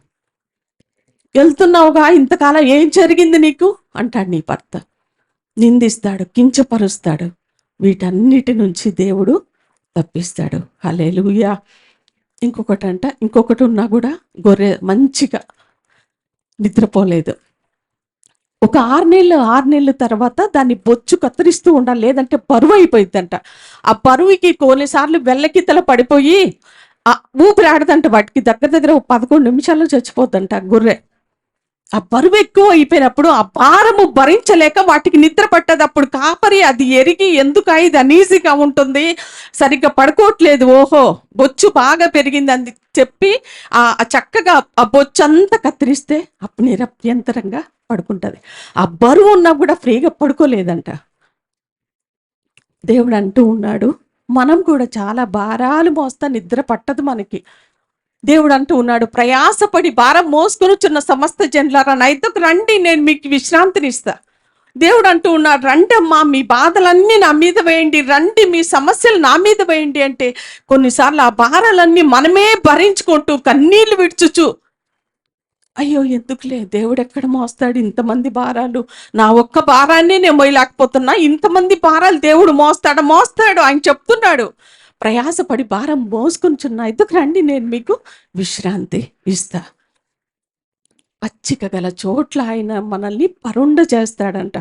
వెళ్తున్నావుగా, ఇంతకాలం ఏం జరిగింది నీకు అంటాడు నీ భర్త. నిందిస్తాడు, కించపరుస్తాడు. వీటన్నిటి నుంచి దేవుడు తప్పిస్తాడు. హల్లెలూయా. ఇంకొకటి ఉన్నా కూడా గొర్రె మంచిగా నిద్రపోలేదు. ఒక 6 నెలల తర్వాత దాన్ని బొచ్చు కత్తిరిస్తూ ఉండాలి, లేదంటే బరువు అయిపోయిందంట. ఆ బరువుకి కొన్నిసార్లు వెల్లకితల పడిపోయి ఊపిరాడదంట. వాటికి దగ్గర 11 నిమిషాల్లో చచ్చిపోద్దంట గొర్రె. ఆ బరువు ఎక్కువ అయిపోయినప్పుడు ఆ భారము భరించలేక వాటికి నిద్ర పట్టదు. అప్పుడు కాపరి అది ఎరిగి, ఎందుకు ఇది అనీజీగా ఉంటుంది, సరిగ్గా పడుకోవట్లేదు, ఓహో బొచ్చు బాగా పెరిగింది అని చెప్పి చక్కగా ఆ బొచ్చు అంతా కత్తిరిస్తే అప్పుడు నిరభ్యంతరంగా పడుకుంటుంది. ఆ బరువు ఉన్నా కూడా ఫ్రీగా పడుకోలేదంట. దేవుడు అంటూ ఉన్నాడు, మనం కూడా చాలా భారాలు మోస్తా నిద్ర పట్టదు మనకి. దేవుడు అంటూ ఉన్నాడు, ప్రయాసపడి భారం మోసుకొనుచున్న సమస్త జనులారా నా యొద్దకు రండి, నేను మీకు విశ్రాంతినిస్తా. దేవుడు అంటూ ఉన్నాడు, రండి అమ్మా, మీ బాధలన్నీ నా మీద వేయండి, రండి మీ సమస్యలు నా మీద వేయండి అంటే కొన్నిసార్లు ఆ భారాలన్నీ మనమే భరించుకుంటూ కన్నీళ్లు విడుచుచు, అయ్యో ఎందుకులే, దేవుడు ఎక్కడ మోస్తాడు ఇంతమంది భారాలు, నా ఒక్క భారాన్ని నేను మోయలేకపోతున్నా, ఇంతమంది భారాలు దేవుడు మోస్తాడు ఆయన చెప్తున్నాడు. ప్రయాసపడి భారం మోసుకుంటున్నా, ఎందుకు రండి, నేను మీకు విశ్రాంతి ఇస్తా. పచ్చిక గల చోట్ల ఆయన మనల్ని పరుండ చేస్తాడంట.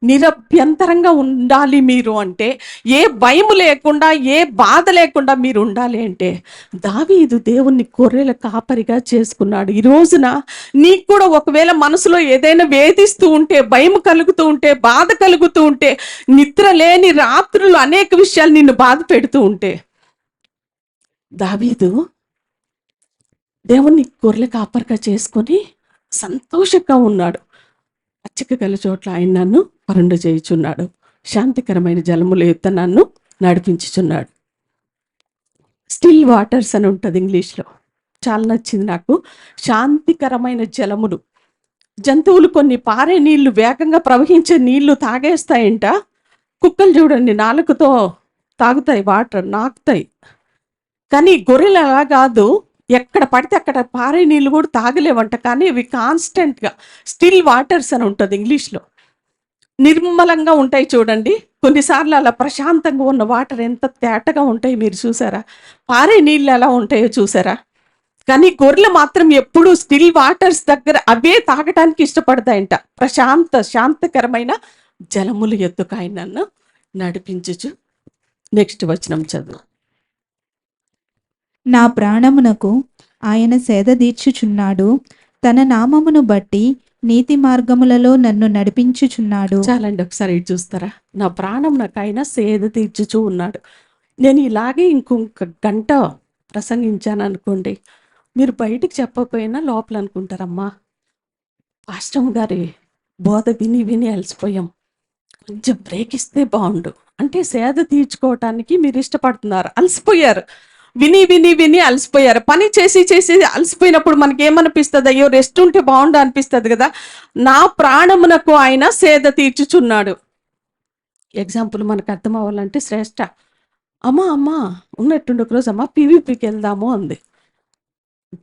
నిరభ్యంతరంగా ఉండాలి మీరు అంటే, ఏ భయం లేకుండా, ఏ బాధ లేకుండా మీరు ఉండాలి అంటే దావీదు దేవుణ్ణి గొర్రెల కాపరిగా చేసుకున్నాడు. ఈ రోజున నీకు కూడా ఒకవేళ మనసులో ఏదైనా వేధిస్తూ ఉంటే, భయం కలుగుతూ ఉంటే, బాధ కలుగుతూ ఉంటే, నిద్ర లేని రాత్రులు అనేక విషయాలు నిన్ను బాధ పెడుతూ ఉంటే, దావీదు దేవుణ్ణి గొర్రెల కాపరిగా చేసుకొని సంతోషంగా ఉన్నాడు. పచ్చిక గల చోట్ల ఆయన నన్ను పరుండ చేయుచున్నాడు, శాంతికరమైన జలముల యొద్ద నన్ను నడిపించుచున్నాడు. స్టిల్ వాటర్స్ అని ఉంటుంది ఇంగ్లీష్లో, చాలా నచ్చింది నాకు. శాంతికరమైన జలములు. జంతువులు కొన్ని పారే నీళ్లు, వేగంగా ప్రవహించే నీళ్లు తాగేస్తాయంట. కుక్కలు చూడండి, నాలుకతో తాగుతాయి, వాటర్ నాకుతాయి. కానీ గొర్రెలు అలా కాదు, ఎక్కడ పడితే అక్కడ పారే నీళ్ళు కూడా తాగలేవంట. కానీ ఇవి కాన్స్టెంట్గా స్టిల్ వాటర్స్ అని ఉంటుంది ఇంగ్లీష్లో. నిర్మలంగా ఉంటాయి చూడండి. కొన్నిసార్లు అలా ప్రశాంతంగా ఉన్న వాటర్ ఎంత తేటగా ఉంటాయి మీరు చూసారా? పారే నీళ్ళు ఎలా ఉంటాయో చూసారా? కానీ గొర్రెలు మాత్రం ఎప్పుడూ స్టిల్ వాటర్స్ దగ్గర అవే తాగటానికి ఇష్టపడతాయంట. శాంతకరమైన జలములు ఎత్తుకు ఆయన నన్ను నడిపించుచు. నెక్స్ట్ వచనం చదువు. నా ప్రాణమునకు ఆయన సేద తీర్చుచున్నాడు, తన నామమును బట్టి నీతి మార్గములలో నన్ను నడిపించుచున్నాడు. చాలండి, ఒకసారి ఇటు చూస్తారా? నా ప్రాణం నాకు ఆయన సేద తీర్చుచూ ఉన్నాడు. నేను ఇలాగే ఇంకొక గంట ప్రసంగించాను అనుకోండి, మీరు బయటికి చెప్పకపోయినా లోపల అనుకుంటారమ్మా, పాస్టర్ గారి బోధ విని విని అలసిపోయాం, కొంచెం బ్రేక్ ఇస్తే బాగుండు అంటే సేద తీర్చుకోవటానికి మీరు ఇష్టపడుతున్నారు. అలసిపోయారు, విని విని విని అలసిపోయారు. పని చేసి చేసి అలసిపోయినప్పుడు మనకి ఏమనిపిస్తుంది? అయ్యో రెస్ట్ ఉంటే బాగుండు అనిపిస్తుంది కదా. నా ప్రాణమునకు ఆయన సేద తీర్చుచున్నాడు. ఎగ్జాంపుల్ మనకు అర్థం అవ్వాలంటే, శ్రేష్ఠ అమ్మా ఉన్నట్టుండి ఒకరోజు అమ్మ పీవీపీకి వెళ్దాము అంది.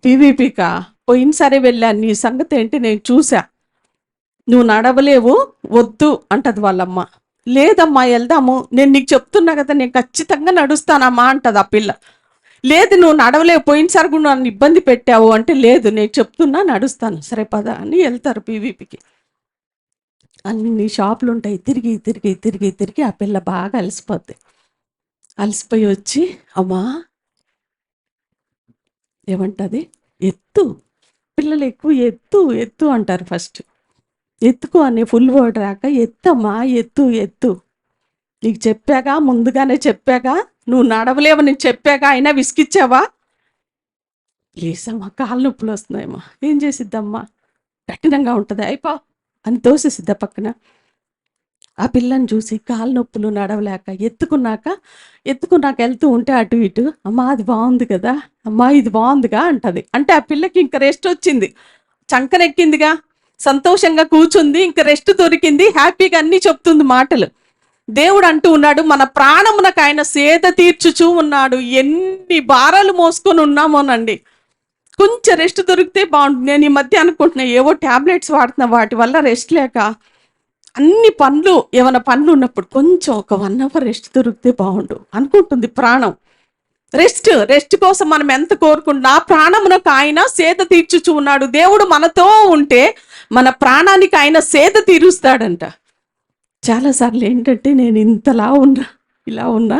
పీవీపీకా? పోయిన సరే వెళ్ళాను, నీ సంగతి ఏంటి నేను చూసా, నువ్వు నడవలేవు వద్దు అంటది వాళ్ళమ్మ. లేదమ్మా వెళ్దాము, నేను నీకు చెప్తున్నా కదా, నేను ఖచ్చితంగా నడుస్తానమ్మా అంటది ఆ పిల్ల. లేదు నువ్వు నడవలేవు, పోయినసారి కూడా నన్ను ఇబ్బంది పెట్టావు అంటే, లేదు నేను చెప్తున్నా నడుస్తాను, సరే పద అని వెళ్తారు పీవీపీకి. అన్ని షాపులు ఉంటాయి, తిరిగి తిరిగి తిరిగి తిరిగి ఆ పిల్ల బాగా అలసిపోద్ది. అలసిపోయి వచ్చి అమ్మా ఏమంటుంది, ఎత్తు, పిల్లలు ఎక్కువ ఎత్తు ఎత్తు అంటారు. ఫస్ట్ ఎత్తుకో అనే ఫుల్ వర్డ్ రాక ఎత్తమ్మా ఎత్తు ఎత్తు, నీకు చెప్పాగా, ముందుగానే చెప్పాగా, నువ్వు నడవలేవని చెప్పాగా, అయినా విసిగిచ్చావా? ప్లీజ్ అమ్మా, కాళ్ళ నొప్పులు వస్తున్నాయమ్మా. ఏం చేసిద్దమ్మా, కఠినంగా ఉంటుంది, అయిపో అని తోసేసిద్దా పక్కన. ఆ పిల్లని చూసి కాళ్ళ నొప్పులు నడవలేక ఎత్తుకున్నాక వెళ్తూ ఉంటే అటు ఇటు, అమ్మా అది బాగుంది కదా, అమ్మా ఇది బాగుందిగా అంటది. అంటే ఆ పిల్లకి ఇంకా రెస్ట్ వచ్చింది, చంకనెక్కిందిగా, సంతోషంగా కూర్చుంది, ఇంకా రెస్ట్ దొరికింది, హ్యాపీగా అన్నీ చెప్తుంది మాటలు. దేవుడు అంటూ ఉన్నాడు, మన ప్రాణమునకు ఆయన సేద తీర్చుచూ ఉన్నాడు. ఎన్ని భారాలు మోసుకొని ఉన్నామోనండి, కొంచెం రెస్ట్ దొరికితే బాగుంటుంది. నేను ఈ మధ్య అనుకుంటున్నా, ఏవో ట్యాబ్లెట్స్ వాడుతున్నా, వాటి వల్ల రెస్ట్ లేక అన్ని పనులు, ఏమైనా పనులు ఉన్నప్పుడు కొంచెం ఒక 1 అవర్ రెస్ట్ దొరికితే బాగుండు అనుకుంటుంది ప్రాణం. రెస్ట్ కోసం మనం ఎంత కోరుకుంటున్నా, ప్రాణమునకు ఆయన సేద తీర్చుచు ఉన్నాడు. దేవుడు మనతో ఉంటే మన ప్రాణానికి ఆయన సేద తీరుస్తాడంట. చాలాసార్లు ఏంటంటే, నేను ఇంతలా ఉన్నా, ఇలా ఉన్నా,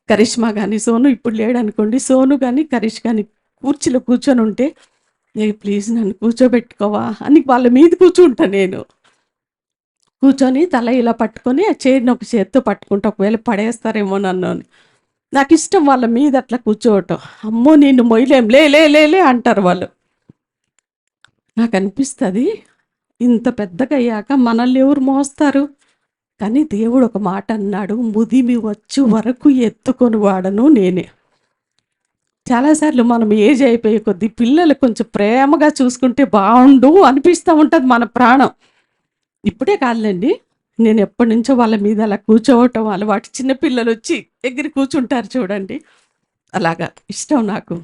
కరిష్మా కానీ సోను ఇప్పుడు లేడనుకోండి, సోను కానీ కరిష్ కానీ కూర్చులో కూర్చొని ఉంటే, ఏ ప్లీజ్ నన్ను కూర్చోబెట్టుకోవా అని వాళ్ళ మీద కూర్చుంటా. నేను కూర్చొని తల ఇలా పట్టుకొని ఆ చైర్ని ఒక చేత్తో పట్టుకుంటా, ఒకవేళ పడేస్తారేమో నన్ను అని. నాకు ఇష్టం వాళ్ళ మీద అట్లా కూర్చోవటం. అమ్మో నిన్ను మొయ్యలేం, లే లే లే లే అంటారు వాళ్ళు. నాకు అనిపిస్తుంది, ఇంత పెద్దగా అయ్యాక మనల్ని ఎవరు మోస్తారు? కానీ దేవుడు ఒక మాట అన్నాడు, ముదిమి వచ్చు వరకు ఎత్తుకొని వాడను నేనే. చాలాసార్లు మనం ఏజ్ అయిపోయే కొద్దీ పిల్లలు కొంచెం ప్రేమగా చూసుకుంటే బాగుండు అనిపిస్తూ ఉంటుంది మన ప్రాణం. ఇప్పుడే కాదులేండి, నేను ఎప్పటి నుంచో వాళ్ళ మీద అలా కూర్చోవటం అలవాటు. చిన్నపిల్లలు వచ్చి ఎగిరి కూర్చుంటారు చూడండి, అలాగా ఇష్టం నాకు.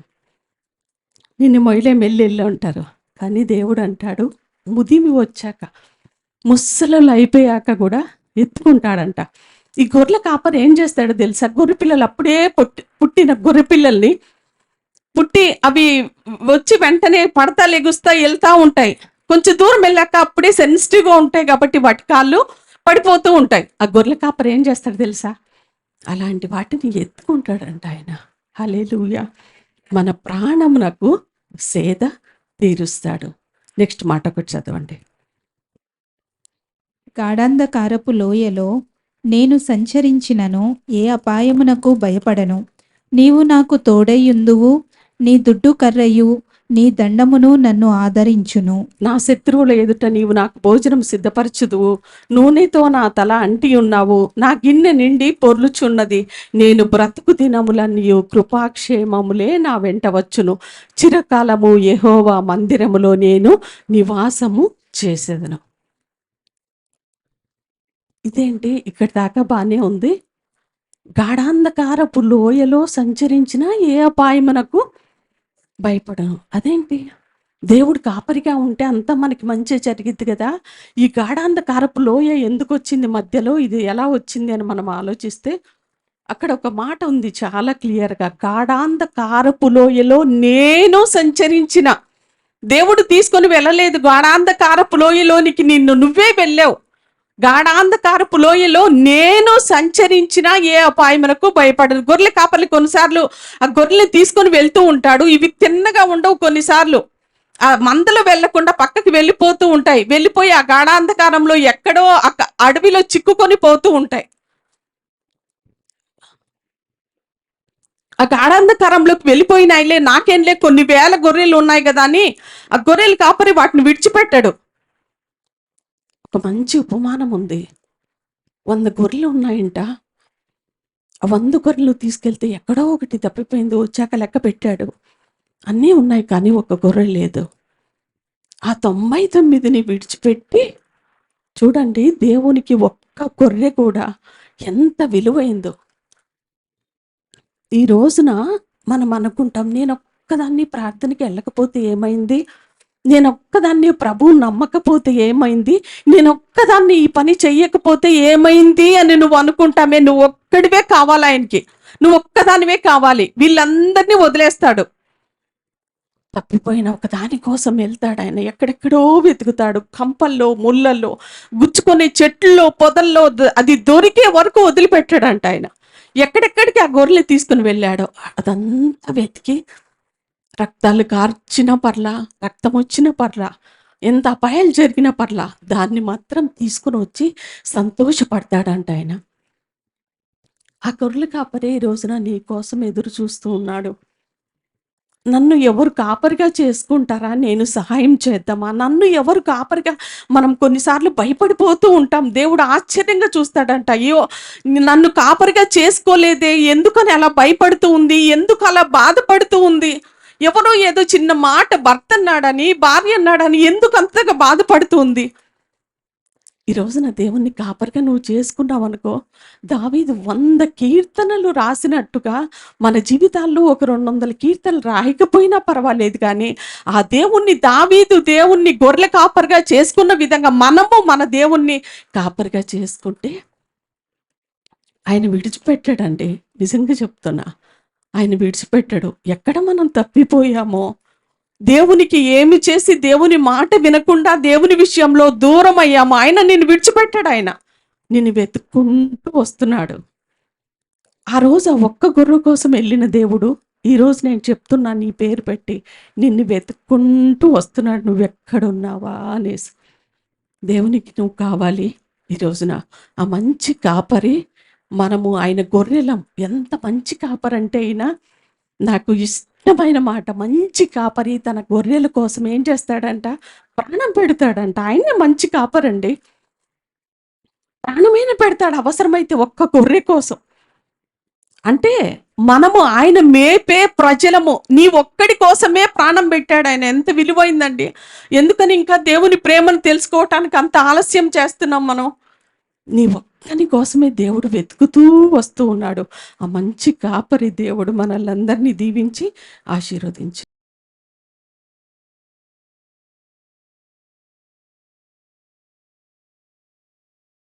నిన్ను మొయ్యలేం, వెళ్ళి ఉంటారు. కానీ దేవుడు అంటాడు, ముదిమి వచ్చాక, ముసలు అయిపోయాక కూడా ఎత్తుకుంటాడంట. ఈ గొర్రెల కాపరి ఏం చేస్తాడో తెలుసా? గొర్రె పిల్లలు అప్పుడే పుట్టిన గొర్రె పిల్లల్ని అవి వచ్చి వెంటనే పడతా లెగుస్తా వెళ్తా ఉంటాయి. కొంచెం దూరం వెళ్ళాక అప్పుడే సెన్సిటివ్గా ఉంటాయి కాబట్టి వాటి కాళ్ళు పడిపోతూ ఉంటాయి. ఆ గొర్రెల కాపరి ఏం చేస్తాడు తెలుసా? అలాంటి వాటిని ఎత్తుకుంటాడంట ఆయన. హల్లెలూయా. మన ప్రాణమునకు సేద తీరుస్తాడు. నెక్స్ట్ మాట ఒకటి చదవండి. గాఢాంధకారపు లోయలో నేను సంచరించినను ఏ అపాయమునకు భయపడను. నీవు నాకు తోడైయుందువు, నీ దుడ్డు కర్రయు నీ దండమును నన్ను ఆదరించును. నా శత్రువుల ఎదుట నీవు నాకు భోజనం సిద్ధపరచుదువు, నూనెతో నా తల అంటి ఉన్నావు, నా గిన్నె నిండి పొర్లుచున్నది. నేను బ్రతుకు దినములన్నీయు కృపాక్షేమములే నా వెంట వచ్చును. చిరకాలము యెహోవా మందిరములో నేను నివాసము చేసేదను. ఇదేంటి, ఇక్కడ దాకా బాగానే ఉంది. గాఢాంధకారపు లోయలో సంచరించిన ఏ అపాయమునకు భయపడను. అదేంటి, దేవుడు కాపరిగా ఉంటే అంతా మనకి మంచి జరిగిద్ది కదా. ఈ గాఢాంధకారపు లోయ ఎందుకు వచ్చింది మధ్యలో, ఇది ఎలా వచ్చింది అని మనం ఆలోచిస్తే అక్కడ ఒక మాట ఉంది చాలా క్లియర్గా. గాఢాంధకారపు లోయలో నేను సంచరించిన. దేవుడు తీసుకొని వెళ్ళలేదు గాఢాంధకారపు లోయలోనికి, నువ్వే వెళ్ళావు. గాఢాంధకారపు లోయలో నేను సంచరించిన ఏ అపాయమునకు భయపడను. గొర్రెల కాపర్లు కొన్నిసార్లు ఆ గొర్రెల్ని తీసుకొని వెళ్తూ ఉంటాడు. ఇవి తిన్నగా ఉండవు, కొన్నిసార్లు ఆ మందలో వెళ్లకుండా పక్కకి వెళ్ళిపోతూ ఉంటాయి. వెళ్ళిపోయి ఆ గాఢాంధకారంలో ఎక్కడో అడవిలో చిక్కుకొని పోతూ ఉంటాయి. ఆ గాఢాంధకారంలోకి వెళ్ళిపోయినాయిలే, నాకేంలే, కొన్ని వేల గొర్రెలు ఉన్నాయి కదా అని ఆ గొర్రెలు కాపరి వాటిని విడిచిపెట్టాడు. ఒక మంచి ఉపమానం ఉంది. 100 గొర్రెలు ఉన్నాయంట. ఆ 100 గొర్రెలు తీసుకెళ్తే ఎక్కడో ఒకటి తప్పిపోయింది, వచ్చాక లెక్క పెట్టాడు. అన్నీ ఉన్నాయి కానీ ఒక గొర్రె లేదు. ఆ 99ని విడిచిపెట్టి, చూడండి దేవునికి ఒక్క గొర్రె కూడా ఎంత విలువైందో. ఈ రోజున మనం అనుకుంటాం, నేను ఒక్కదాన్ని ప్రార్థనకి వెళ్ళకపోతే ఏమైంది, నేను ఒక్కదాన్ని ప్రభువు నమ్మకపోతే ఏమైంది, నేను ఒక్కదాన్ని ఈ పని చెయ్యకపోతే ఏమైంది అని నువ్వు అనుకుంటామే. నువ్వు ఒక్కడివే కావాలి ఆయనకి, నువ్వు ఒక్కదానివే కావాలి. వీళ్ళందరినీ వదిలేస్తాడు. తప్పిపోయిన ఒక దాని కోసం వెళ్తాడు ఆయన. ఎక్కడెక్కడో వెతుకుతాడు, కంపల్లో, ముళ్ళల్లో, గుచ్చుకునే చెట్లలో, పొదల్లో, అది దొరికే వరకు వదిలిపెట్టాడంట ఆయన. ఎక్కడెక్కడికి ఆ గొర్రెలు తీసుకుని వెళ్ళాడో అదంతా వెతికి, రక్తాలు కార్చిన పర్లా, రక్తం వచ్చిన పర్లా, ఎంత అపాయాలు జరిగిన పర్లా, దాన్ని మాత్రం తీసుకుని వచ్చి సంతోషపడతాడంట ఆయన. ఆ గొర్రెల కాపరే ఈ రోజున నీ కోసం ఎదురు చూస్తూ ఉన్నాడు. నన్ను ఎవరు కాపరిగా చేసుకుంటారా, నేను సహాయం చేద్దామా, నన్ను ఎవరు కాపరిగా. మనం కొన్నిసార్లు భయపడిపోతూ ఉంటాం. దేవుడు ఆశ్చర్యంగా చూస్తాడంట. అయ్యో నన్ను కాపరిగా చేసుకోలేదే, ఎందుకని అలా భయపడుతూ ఉంది, ఎందుకు అలా బాధపడుతూ ఉంది, ఎవరో ఏదో చిన్న మాట, భర్త అన్నాడని, భార్య అన్నాడని ఎందుకు అంతగా బాధపడుతుంది. ఈ రోజున దేవుణ్ణి కాపరిగా నువ్వు చేసుకున్నావు అనుకో, దావీదు 100 కీర్తనలు రాసినట్టుగా మన జీవితాల్లో ఒక 200 కీర్తనలు రాయకపోయినా పర్వాలేదు, కానీ ఆ దేవుణ్ణి గొర్రెల కాపరిగా చేసుకున్న విధంగా మనము మన దేవుణ్ణి కాపరిగా చేసుకుంటే ఆయన విడిచిపెట్టాడండి. నిజంగా చెప్తున్నా, ఆయన విడిచిపెట్టాడు. ఎక్కడ మనం తప్పిపోయామో, దేవునికి ఏమి చేసి దేవుని మాట వినకుండా దేవుని విషయంలో దూరం అయ్యామో, ఆయన నిన్ను విడిచిపెట్టాడు. ఆయన నిన్ను వెతుక్కుంటూ వస్తున్నాడు. ఆ రోజు ఆ ఒక్క గొర్రె కోసం వెళ్ళిన దేవుడు ఈరోజు నేను చెప్తున్నా నీ పేరు పెట్టి నిన్ను వెతుక్కుంటూ వస్తున్నాడు. నువ్వెక్కడున్నావా అనేసి. దేవునికి నువ్వు కావాలి. ఈ రోజున ఆ మంచి కాపరి, మనము ఆయన గొర్రెలం. ఎంత మంచి కాపరంటే అయినా, నాకు ఇష్టమైన మాట, మంచి కాపరి తన గొర్రెల కోసం ఏం చేస్తాడంట, ప్రాణం పెడతాడంట. ఆయనే మంచి కాపరండి. ప్రాణమైన పెడతాడు అవసరమైతే ఒక్క గొర్రె కోసం. అంటే మనము ఆయన మేపే ప్రజలము. నీ ఒక్కడి కోసమే ప్రాణం పెట్టాడు ఆయన. ఎంత విలువైందండి. ఎందుకని ఇంకా దేవుని ప్రేమను తెలుసుకోవటానికి అంత ఆలస్యం చేస్తున్నాం మనం? నీ ఒక్కని కోసమే దేవుడు వెతుకుతూ వస్తూ ఉన్నాడు. ఆ మంచి కాపరి దేవుడు మనల్ని అందరినీ దీవించి ఆశీర్వదించు.